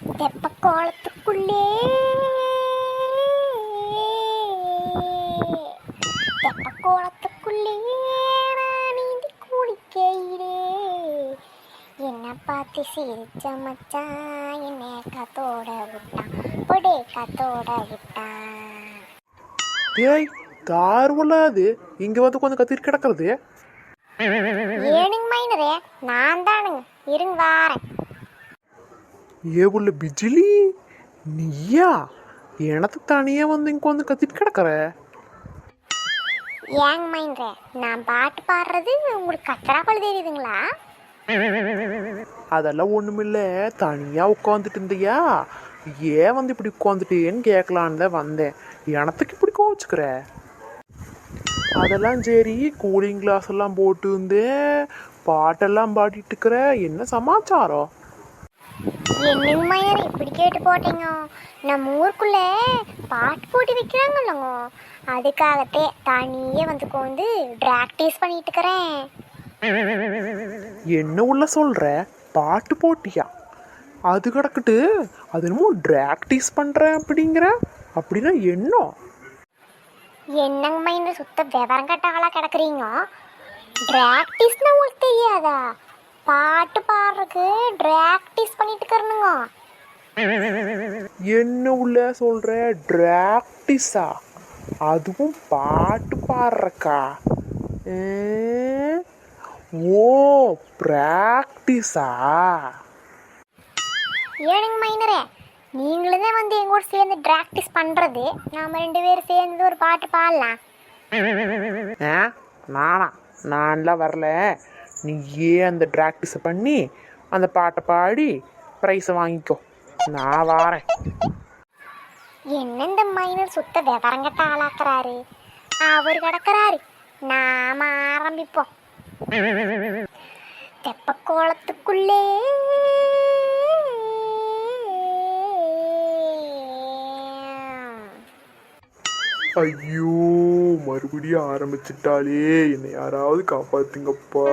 தெப்ப கோலத்துக்குள்ளே தெப்ப கோலத்துக்குள்ளே நீந்தி குளிக்கையிலே என்ன பார்த்து சிரிச்ச மச்சான் என்ன கத்தோட விட்டான் பொடே கத்தோட விட்டான். டேய் தார்வலாது இங்க வந்து கொஞ்சம் கத்திட்டு கிடக்குறது. ஏனுங்க மைனரே, நான் தானுங்க, இருங்க வாரேன். ஏ உள்ள பிஜிலி நீயா எனக்கு தனியா வந்து இங்க வந்து கத்திட்டு கிடக்குற? ஏங்க மைனரே, நான் பாட்டு பாடுறது உங்களுக்கு கச்சராப்பல் தெரியுதுங்களா? அதெல்லாம் ஒண்ணுமில்ல, தனியா உட்காந்துட்டு இருந்தியா, ஏன் வந்து இப்படி உட்காந்துட்டேன்னு கேட்கலான்னு தான் வந்தேன். எனத்துக்கு இப்படி கோச்சுக்கிற? அதெல்லாம் சரி, கூலிங் கிளாஸ் எல்லாம் போட்டு இருந்தேன், பாட்டெல்லாம் பாடிட்டு இருக்கிற, என்ன சமாச்சாரம்? என்னங்க மைனரே இப்படி கேட்டு போட்டீங்க? நம்ம ஊருக்குள்ள பாட்டு போட்டி வைக்கிறாங்கல்லங்க, அதுக்காகத்தே தனியே வந்து ப்ராக்டிஸ் பண்ணிட்டு இருக்கிறேன். என்ன உள்ள சொல்ற? பாட்டு போட்டியா? அது கிடக்கட்டு, அது என்னமோ ப்ராக்டிஸ் பண்றேன் அப்படிங்கிற. அப்படின்னா என்ன? என்னங்க மைனர் சுத்த விவரம் கட்டாங்களா கிடக்குறீங்க? ப்ராக்டிஸ்னா உங்களுக்கு தெரியாதா? பாட்டு பாடுறதுக்கு ப்ராக்டிஸ் பண்ணிட்டு இருக்கிறனுங்க. என்ன உள்ள சொல்ற? ப்ராக்டிஸா? அதுவும் பாட்டு பாடுறக்கா? ஓ ப்ராக்டிஸா? ஏனுங்க மைனரே, நீங்களும் தான் வந்து எங்க கூட சேர்ந்து ப்ராக்டிஸ் பண்றது, நாம 2 பேரும் சேர்ந்து ஒரு பாட்டு பாடலாம். நானா? நான்லாம் வரல. நீ ஏன் அந்த ப்ராக்டிஸை பண்ணி அந்த பாட்டை பாடி ப்ரைஸை வாங்கிக்கோ, நான் வாரேன். என்ன இந்த மைனர் சுத்த விவரங்கட்ட ஆளாக்குறாரு? அவர் கிடக்குறாரு, நாம ஆரம்பிப்போம். தெப்ப கோலத்துக்குள்ளே ஐயோ மறுபடியும் ஆரம்பிச்சிட்டாலே, என்னை யாராவது காப்பாத்துங்கப்பா.